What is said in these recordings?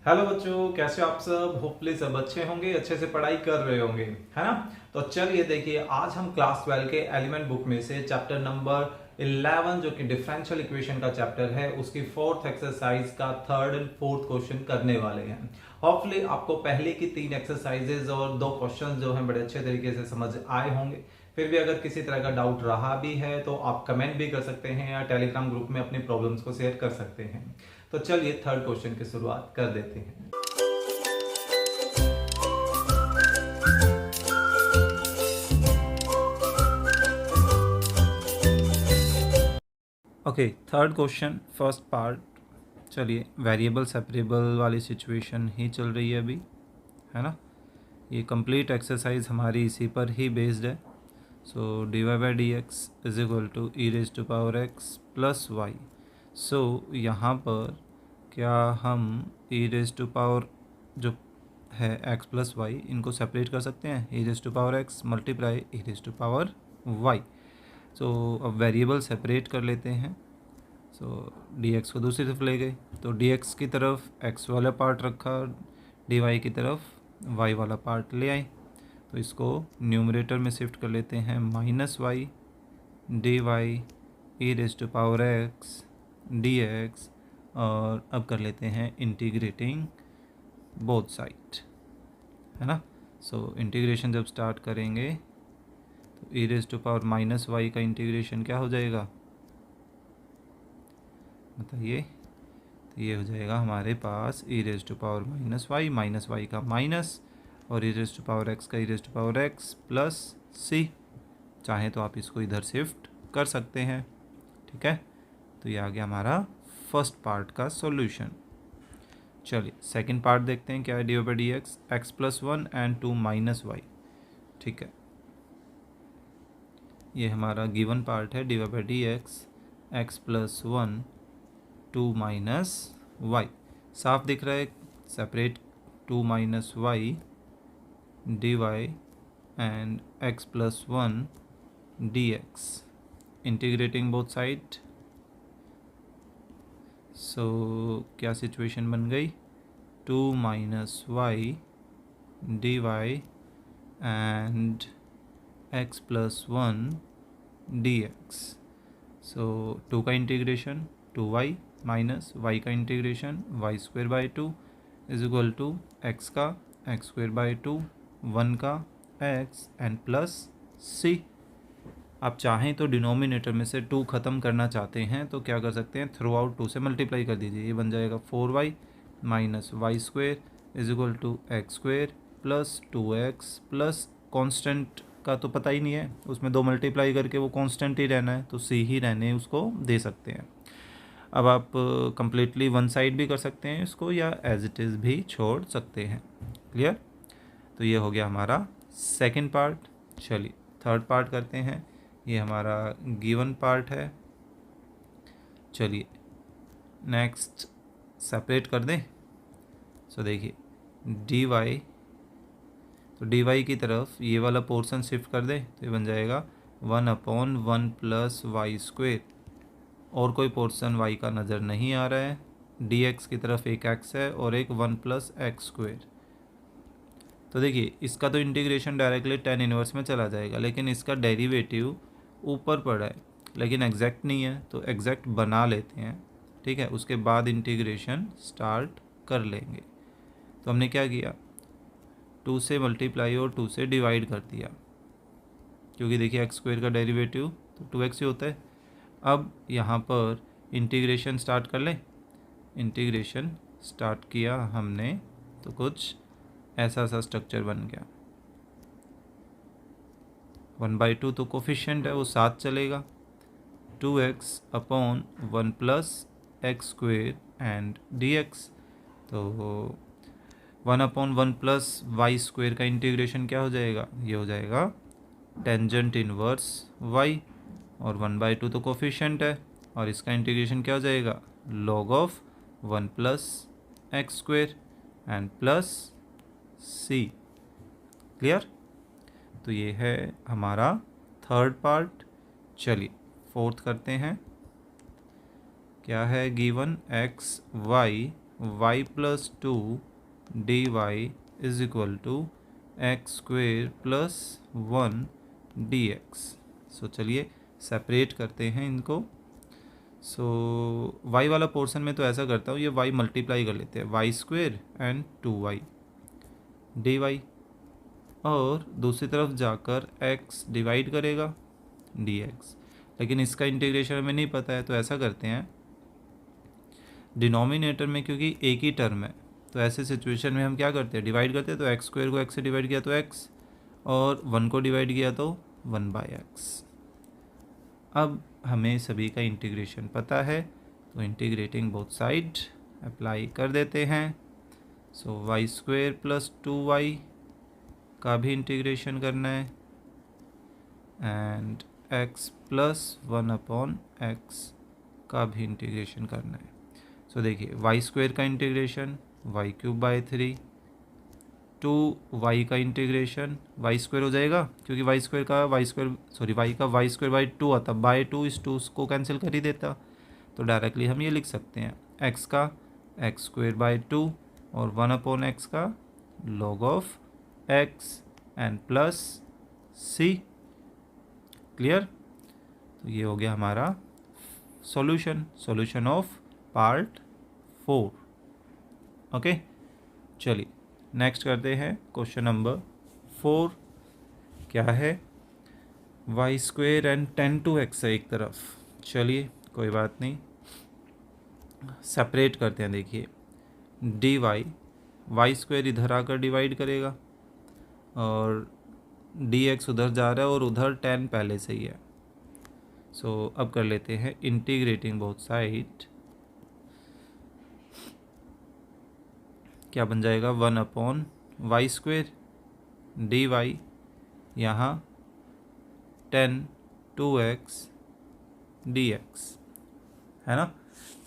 Hello बच्चों, कैसे हो आप सब। होपफुली सब अच्छे होंगे, अच्छे से पढ़ाई कर रहे होंगे, है ना। तो चलिए देखिए, आज हम क्लास 12 के एलिमेंट बुक में से चैप्टर नंबर 11 जो कि डिफरेंशियल इक्वेशन का चैप्टर है, उसकी फोर्थ एक्सरसाइज का थर्ड एंड फोर्थ क्वेश्चन करने वाले हैं। होपफुली आपको पहले की 3 एक्सरसाइजेज और 2 क्वेश्चन जो हैं बड़े अच्छे तरीके से समझ आए होंगे। फिर भी अगर किसी तरह का डाउट रहा भी है तो आप कमेंट भी कर सकते हैं या टेलीग्राम ग्रुप में अपनी प्रॉब्लम्स को शेयर कर सकते हैं। तो चलिए थर्ड क्वेश्चन की शुरुआत कर देते हैं। Okay, third question first part. चलिए, वेरिएबल सेपरेबल वाली सिचुएशन ही चल रही है अभी, है ना। ये कंप्लीट एक्सरसाइज हमारी इसी पर ही बेस्ड है। So D Y by D X is equal to E raise to power X plus Y. So यहाँ पर क्या हम ई रेज टू पावर जो है एक्स प्लस वाई, इनको सेपरेट कर सकते हैं। E raise to power X multiply E raise to power Y. So अब वेरिएबल सेपरेट कर लेते हैं। सो डी एक्स को दूसरी तरफ ले गए, तो डी एक्स की तरफ एक्स वाला पार्ट रखा, डी वाई की तरफ वाई वाला पार्ट ले आए। तो इसको न्यूमरेटर में शिफ्ट कर लेते हैं, minus Y D y e raise to power x d x. और अब कर लेते हैं इंटीग्रेटिंग बोथ साइड, है ना। सो इंटीग्रेशन जब स्टार्ट करेंगे तो E raise to power minus Y का इंटीग्रेशन क्या हो जाएगा बताइए। तो ये हो जाएगा हमारे पास E raise to power minus Y का माइनस, और E raise to power X का E raise to power X plus C. चाहे तो आप इसको इधर शिफ्ट कर सकते हैं, ठीक है। तो ये आ गया हमारा फर्स्ट पार्ट का सॉल्यूशन। चलिए सेकंड पार्ट देखते हैं क्या है। D by D X X plus one and two minus Y, ठीक है। ये हमारा गिवन पार्ट है, D by D X X plus one two minus Y. साफ दिख रहा है, separate two minus Y D Y and X plus one D X, integrating both side. So क्या सिचुएशन बन गई, two minus Y D Y and X plus one D x. So two का integration two Y minus Y का integration Y square by two is equal to X का X square by two, one का X and plus C. आप चाहें तो denominator में से to ख़त्म करना चाहते हैं तो क्या कर सकते हैं, थ्रू आउट टू से मल्टीप्लाई कर दीजिए। ये बन जाएगा four y minus y square is equal to x square plus two x plus constant का तो पता ही नहीं है, उसमें दो मल्टीप्लाई करके वो कांस्टेंट ही रहना है तो सी ही रहने उसको दे सकते हैं। अब आप कम्प्लीटली वन साइड भी कर सकते हैं इसको, या एज इट इज़ भी छोड़ सकते हैं। क्लियर। तो ये हो गया हमारा सेकंड पार्ट। चलिए थर्ड पार्ट करते हैं। ये हमारा गिवन पार्ट है। चलिए नेक्स्ट सेपरेट कर दें। सो देखिए डी वाई, तो डी वाई की तरफ ये वाला पोर्शन शिफ्ट कर दें तो ये बन जाएगा one upon one plus y square. और कोई पोर्शन वाई का नज़र नहीं आ रहा है। डी एक्स की तरफ एक एक्स है और एक वन प्लस एक्स स्क्वेयर। तो देखिए इसका तो इंटीग्रेशन डायरेक्टली टेन इनवर्स में चला जाएगा, लेकिन इसका डेरिवेटिव ऊपर पड़ा है लेकिन एग्जैक्ट नहीं है, तो एग्जैक्ट बना लेते हैं, ठीक है। उसके बाद इंटीग्रेशन स्टार्ट कर लेंगे। तो हमने क्या किया, टू से मल्टीप्लाई और टू से डिवाइड कर दिया, क्योंकि देखिए एक्स स्क्वेयर का डेरिवेटिव तो टू एक्स ही होता है। अब यहाँ पर इंटीग्रेशन स्टार्ट कर लें। इंटीग्रेशन स्टार्ट किया हमने तो कुछ ऐसा सा स्ट्रक्चर बन गया। वन बाई टू तो कोफिशिएंट है वो साथ चलेगा, two x upon one plus x square and d x. तो one upon one plus y square का इंटीग्रेशन क्या हो जाएगा, ये हो जाएगा टेंजेंट इनवर्स वाई, और वन बाई टू तो कोफिशिएंट है और इसका इंटीग्रेशन क्या हो जाएगा, log of one plus x square and plus c. Clear. तो ये है हमारा थर्ड पार्ट। चलिए फोर्थ करते हैं। क्या है given x y y plus 2 d y is equal to x square plus 1 d x. So चलिए सेपरेट करते हैं इनको। सो y वाला पोर्शन में तो ऐसा करता हूँ, ये y मल्टीप्लाई कर लेते हैं, y square and 2y d y, और दूसरी तरफ जाकर x डिवाइड करेगा dx। लेकिन इसका इंटीग्रेशन हमें नहीं पता है, तो ऐसा करते हैं डिनोमिनेटर में, क्योंकि एक ही टर्म है, तो ऐसे सिचुएशन में हम क्या करते हैं, डिवाइड करते हैं। तो एक्स स्क्वेयर को x से डिवाइड किया तो x, और 1 को डिवाइड किया तो 1/x। अब हमें सभी का इंटीग्रेशन पता है, तो इंटीग्रेटिंग बोथ साइड अप्लाई कर देते हैं। सो वाई स्क्वेयर प्लस 2y का भी इंटीग्रेशन करना है, एंड x प्लस 1/x का भी इंटीग्रेशन करना है। सो देखिए वाई स्क्वेयर का इंटीग्रेशन y³ 2y का इंटीग्रेशन वाई स्क्वेयर हो जाएगा, क्योंकि वाई का वाई स्क्वेयर बाई 2 आता, बाई 2 इस 2 को कैंसिल कर ही देता। तो डायरेक्टली हम ये लिख सकते हैं x का x² बाई 2 और 1/x का log of x and plus c। Clear? तो ये हो गया हमारा सॉल्यूशन ऑफ पार्ट 4। ओके, चलिए नेक्स्ट करते हैं क्वेश्चन नंबर 4। क्या है, वाई स्क्वेयर एंड 10 है एक तरफ। चलिए कोई बात नहीं, सेपरेट करते हैं। देखिए डी वाई स्क्वेयर इधर आकर डिवाइड करेगा, और डी एक्स उधर जा रहा है, और उधर 10 पहले से ही है। सो अब कर लेते हैं इंटीग्रेटिंग बोथ साइड। क्या बन जाएगा, 1/वाई स्क्वेयर डी वाई, यहाँ 10 2x dx है ना।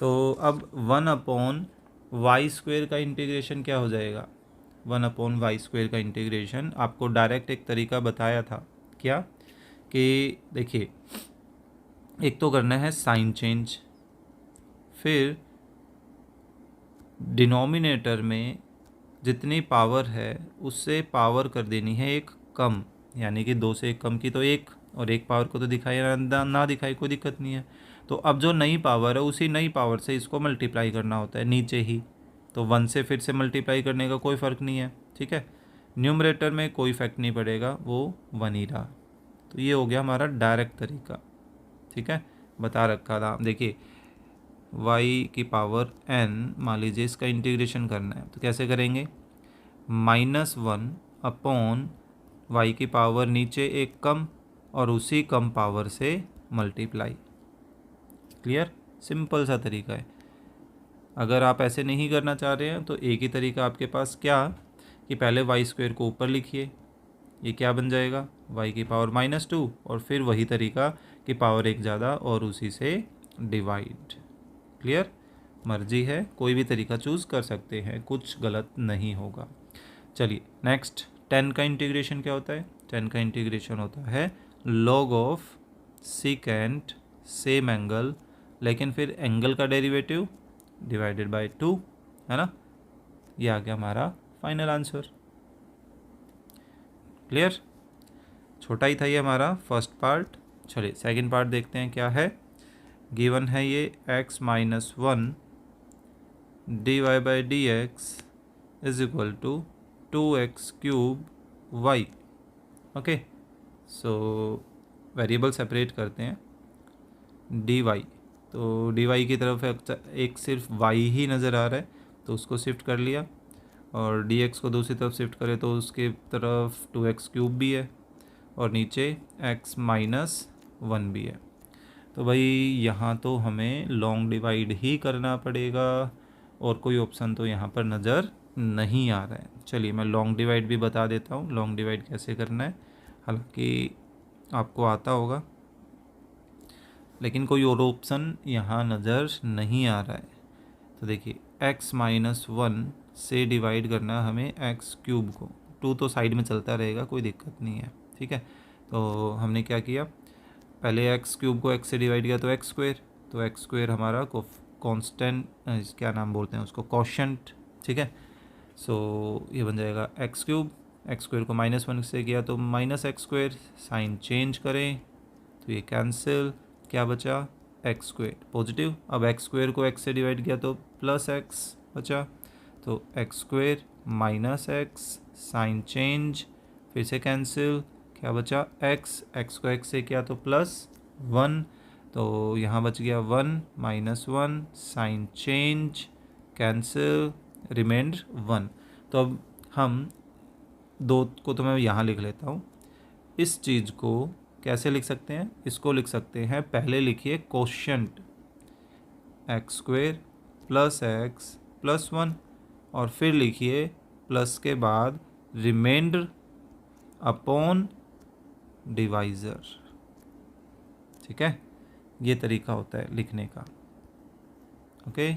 तो अब 1/वाई स्क्वेयर का इंटीग्रेशन क्या हो जाएगा, 1/वाई स्क्वेयर का इंटीग्रेशन आपको डायरेक्ट एक तरीका बताया था, क्या कि देखिए एक तो करना है साइन चेंज, फिर डिनोमिनेटर में जितनी पावर है उससे पावर कर देनी है एक कम, यानी कि 2 से 1 कम की तो 1, और एक पावर को तो दिखाई ना दिखाई कोई दिक्कत नहीं है। तो अब जो नई पावर है उसी नई पावर से इसको मल्टीप्लाई करना होता है नीचे ही, तो 1 से फिर से मल्टीप्लाई करने का कोई फ़र्क नहीं है, ठीक है। न्यूमरेटर में कोई इफेक्ट नहीं पड़ेगा, वो 1 ही रहा। तो ये हो गया हमारा डायरेक्ट तरीका, ठीक है, बता रखा था। देखिए y की पावर n, मान लीजिए इसका इंटीग्रेशन करना है, तो कैसे करेंगे, -1/y की पावर नीचे एक कम, और उसी कम पावर से मल्टीप्लाई। क्लियर? सिंपल सा तरीका है। अगर आप ऐसे नहीं करना चाह रहे हैं तो एक ही तरीका आपके पास, क्या कि पहले वाई स्क्वेयर को ऊपर लिखिए, ये क्या बन जाएगा, y की पावर -2, और फिर वही तरीका कि पावर एक ज़्यादा और उसी से डिवाइड। क्लियर? मर्जी है, कोई भी तरीका चूज़ कर सकते हैं, कुछ गलत नहीं होगा। चलिए नेक्स्ट, 10 का इंटीग्रेशन क्या होता है, 10 का इंटीग्रेशन होता है log of second same angle, लेकिन फिर एंगल का डेरिवेटिव डिवाइडेड बाय 2, है ना। ये आ गया हमारा फाइनल आंसर। क्लियर? छोटा ही था ये हमारा फर्स्ट पार्ट। चलिए सेकंड पार्ट देखते हैं क्या है। गिवन है ये x - 1 dy/dx is equal to 2x³ y। Okay, so variable separate करते हैं। dy, तो dy की तरफ एक सिर्फ y ही नज़र आ रहा है, तो उसको शिफ्ट कर लिया, और dx को दूसरी तरफ शिफ्ट करें तो उसके तरफ 2x³ भी है, और नीचे x - 1 भी है। तो भाई यहाँ तो हमें लॉन्ग डिवाइड ही करना पड़ेगा, और कोई ऑप्शन तो यहाँ पर नज़र नहीं आ रहा है। चलिए मैं लॉन्ग डिवाइड भी बता देता हूँ, लॉन्ग डिवाइड कैसे करना है, हालांकि आपको आता होगा, लेकिन कोई और ऑप्शन यहाँ नज़र नहीं आ रहा है। तो देखिए x - 1 से डिवाइड करना हमें x³ को, 2 तो साइड में चलता रहेगा, कोई दिक्कत नहीं है, ठीक है। तो हमने क्या किया, पहले x³ को x से डिवाइड किया तो x², तो x² हमारा कांस्टेंट, क्या नाम बोलते हैं उसको, क्वोशिएंट, ठीक है। सो ये बन जाएगा एक्स क्यूब, एक्स स्क्वायर को -1 से किया तो -x², साइन चेंज करें तो ये कैंसिल, क्या बचा एक्स स्क्वायर पॉजिटिव। अब एक्स स्क्वायर को x से डिवाइड किया तो +x बचा, तो x square -x, sign change, फिर से कैंसिल, क्या बचा x, x को x से किया तो +1, तो यहाँ बच गया 1 -1, साइन चेंज, कैंसिल, रिमेंडर 1। तो अब हम 2 को तो मैं यहाँ लिख लेता हूँ। इस चीज़ को कैसे लिख सकते हैं, इसको लिख सकते हैं, पहले लिखिए क्वोशिएंट x² + x + 1, और फिर लिखिए प्लस के बाद रिमाइंडर अपॉन डिवाइज़र, ठीक है। ये तरीका होता है लिखने का, ओके।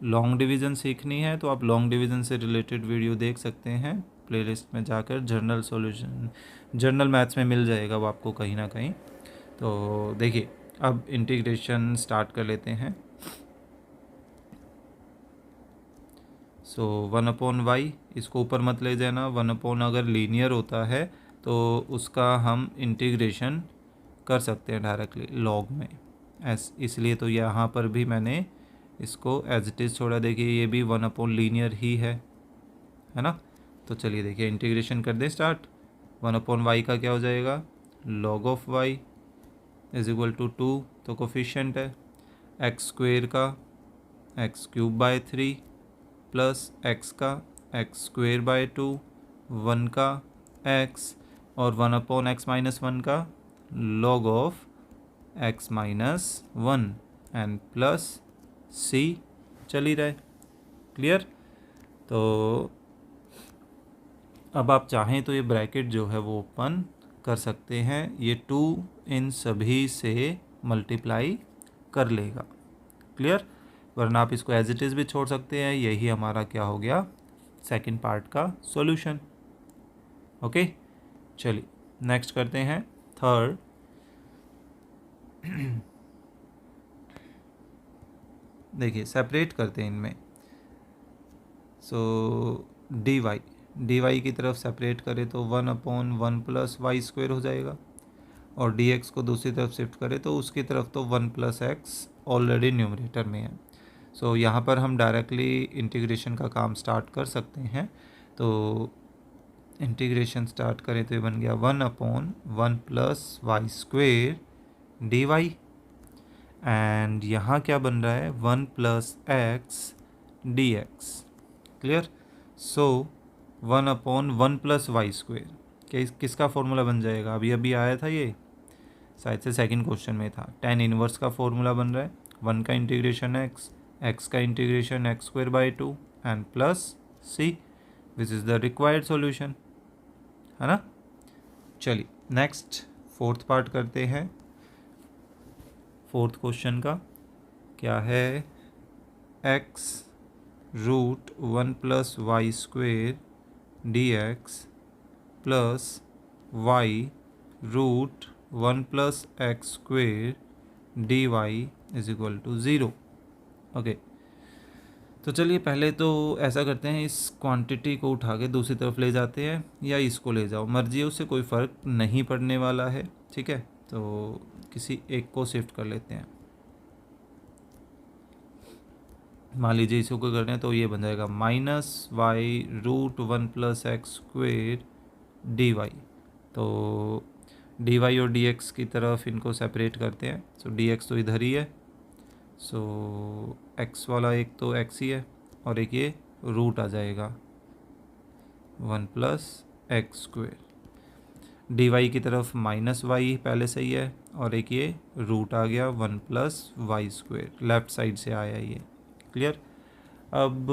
लॉन्ग डिवीज़न सीखनी है तो आप लॉन्ग डिवीज़न से रिलेटेड वीडियो देख सकते हैं प्लेलिस्ट में जाकर, जर्नल सॉल्यूशन, जर्नल मैथ्स में मिल जाएगा वो आपको कहीं ना कहीं। तो देखिए अब इंटीग्रेशन स्टार्ट कर लेते हैं। सो 1/y, इसको ऊपर मत ले जाना, 1/ अगर लीनियर होता है तो उसका हम इंटीग्रेशन कर सकते हैं डायरेक्टली लॉग में, इसलिए तो यहाँ पर भी मैंने इसको एज इट इज़ छोड़ा। देखिए ये भी 1/ लीनियर ही है ना। तो चलिए देखिए इंटीग्रेशन कर दें स्टार्ट। 1/y का क्या हो जाएगा, log ऑफ y = 2, तो कोफिशिएंट है। x² का x³/3 प्लस x का x²/2, 1 का x, और 1/x-1 का log of x-1 and plus c, चल ही रहे, क्लियर। तो अब आप चाहें तो ये ब्रैकेट जो है वो ओपन कर सकते हैं, ये 2 इन सभी से मल्टीप्लाई कर लेगा, क्लियर। वरना आप इसको एज इट इज़ भी छोड़ सकते हैं। यही हमारा क्या हो गया, सेकंड पार्ट का सॉल्यूशन, ओके। चलिए नेक्स्ट करते हैं थर्ड। देखिए सेपरेट करते हैं इनमें। सो dy की तरफ सेपरेट करें तो 1/1 + y² हो जाएगा, और dx को दूसरी तरफ शिफ्ट करें तो उसकी तरफ तो 1 + x ऑलरेडी न्यूमरेटर में है। सो यहाँ पर हम डायरेक्टली इंटीग्रेशन का काम स्टार्ट कर सकते हैं। तो इंटीग्रेशन स्टार्ट करें तो ये बन गया 1/1 + y² dy, एंड यहाँ क्या बन रहा है 1 + x dx, क्लियर। सो 1/1 + y², किसका फॉर्मूला बन जाएगा, अभी आया था ये, शायद से सेकंड क्वेश्चन में था, tan इनवर्स का फॉर्मूला बन रहा है। 1 का इंटीग्रेशन x का integration x²/2 and plus c, which is the required solution, है ना। चलिए नेक्स्ट फोर्थ पार्ट करते हैं। फोर्थ क्वेश्चन का क्या है, x√1 + y² dx plus y√1 + x² dy = 0, okay. तो चलिए पहले तो ऐसा करते हैं, इस क्वांटिटी को उठा के दूसरी तरफ ले जाते हैं, या इसको ले जाओ, मर्जी है, उससे कोई फ़र्क नहीं पड़ने वाला है, ठीक है। तो किसी एक को शिफ्ट कर लेते हैं, मान लीजिए इसको करना है तो ये बन जाएगा -y√1 + x² dy। तो dy और dx की तरफ इनको सेपरेट करते हैं। सो dx तो इधर ही है, सो x वाला एक तो x ही है, और एक ये रूट आ जाएगा 1 + x²। dy की तरफ -y पहले से ही है, और एक ये रूट आ गया 1 + y², लेफ़्ट साइड से आया ये, क्लियर। अब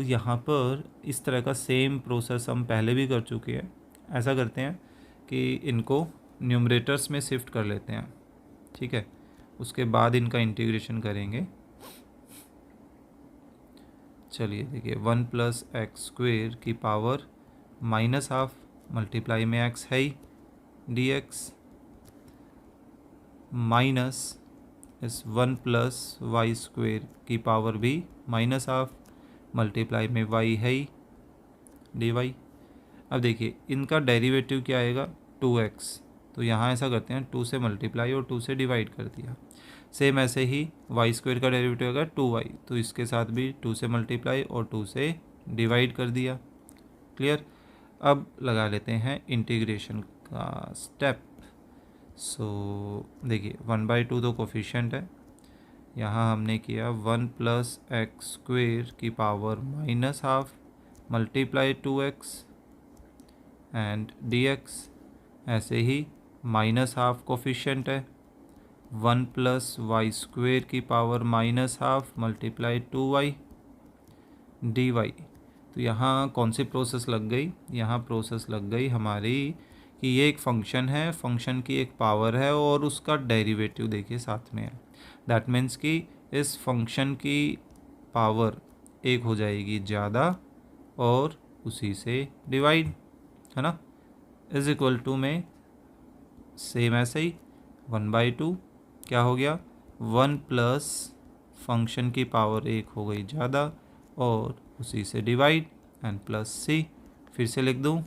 यहाँ पर इस तरह का सेम प्रोसेस हम पहले भी कर चुके हैं। ऐसा करते हैं कि इनको न्यूमरेटर्स में शिफ्ट कर लेते हैं, ठीक है, उसके बाद इनका इंटीग्रेशन करेंगे। चलिए देखिए 1 + x² की पावर -½ मल्टीप्लाई में x है ही dx, माइनस इस 1 प्लस वाई स्क्वेयर की पावर भी माइनस हाफ, मल्टीप्लाई में y है ही डी वाई। अब देखिए इनका डेरिवेटिव क्या आएगा 2x, तो यहाँ ऐसा करते हैं 2 से मल्टीप्लाई और 2 से डिवाइड कर दिया। सेम ऐसे ही वाई स्क्वायर का डेरिवेटिव होगा 2y, तो इसके साथ भी 2 से मल्टीप्लाई और 2 से डिवाइड कर दिया। क्लियर। अब लगा लेते हैं इंटीग्रेशन का स्टेप। सो देखिए 1/2 तो कोफिशिएंट है, यहाँ हमने किया 1 प्लस एक्स स्क्वेयर की power minus half multiply 2x and dx। ऐसे ही माइनस हाफ कोफिशिएंट है, 1 प्लस वाई स्क्वेयर की power minus half multiply 2y dy। तो यहाँ कौन सी प्रोसेस लग गई, यहाँ प्रोसेस लग गई हमारी कि ये एक फंक्शन है, फंक्शन की एक पावर है और उसका डेरिवेटिव देखिए साथ में है। दैट मीन्स कि इस फंक्शन की पावर एक हो जाएगी ज़्यादा और उसी से डिवाइड, है ना, इज इक्वल टू में सेम ऐसे ही 1/2 क्या हो गया 1 प्लस फंक्शन की पावर एक हो गई ज़्यादा और उसी से डिवाइड एंड प्लस सी। फिर से लिख दूँ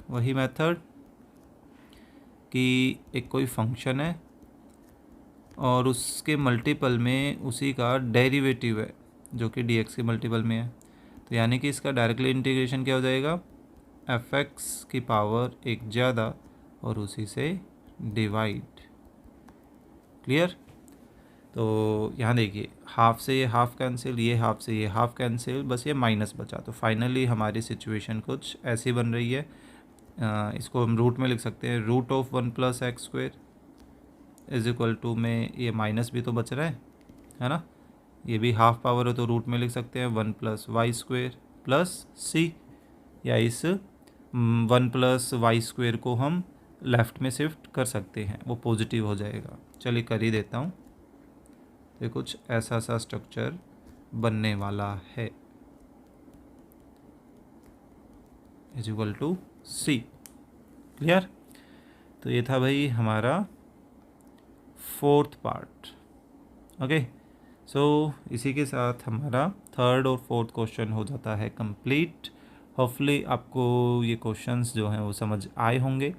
वही मेथड कि एक कोई फंक्शन है और उसके मल्टीपल में उसी का डेरिवेटिव है जो कि dx के मल्टीपल में है, तो यानी कि इसका डायरेक्टली इंटीग्रेशन क्या हो जाएगा fx की पावर एक ज़्यादा और उसी से डिवाइड। क्लियर। तो यहाँ देखिए हाफ से ये हाफ कैंसिल, ये हाफ से ये हाफ कैंसिल, बस ये माइनस बचा। तो फाइनली हमारी सिचुएशन कुछ ऐसी बन रही है, इसको हम रूट में लिख सकते हैं, root of 1 plus x square is equal to में ये माइनस भी तो बच रहा है ना, ये भी हाफ पावर है तो रूट में लिख सकते हैं 1 प्लस वाई स्क्वेयर प्लस सी, या इस 1 प्लस वाई स्क्वेयर को हम लेफ़्ट में शिफ्ट कर सकते हैं, वो पॉजिटिव हो जाएगा। चलिए कर ही देता हूँ। तो कुछ ऐसा सा स्ट्रक्चर बनने वाला है is equal to c. Clear. तो ये था भाई हमारा 4th पार्ट। ओके, सो इसी के साथ हमारा 3rd और 4th क्वेश्चन हो जाता है कंप्लीट। होपफुली आपको ये क्वेश्चंस जो हैं वो समझ आए होंगे।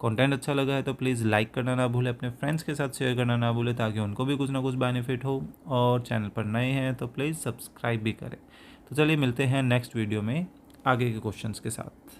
कंटेंट अच्छा लगा है तो प्लीज़ लाइक करना ना भूलें, अपने फ्रेंड्स के साथ शेयर करना ना भूलें ताकि उनको भी कुछ ना कुछ बेनिफिट हो, और चैनल पर नए हैं तो प्लीज़ सब्सक्राइब भी करें। तो चलिए मिलते हैं नेक्स्ट वीडियो में आगे के क्वेश्चंस के साथ।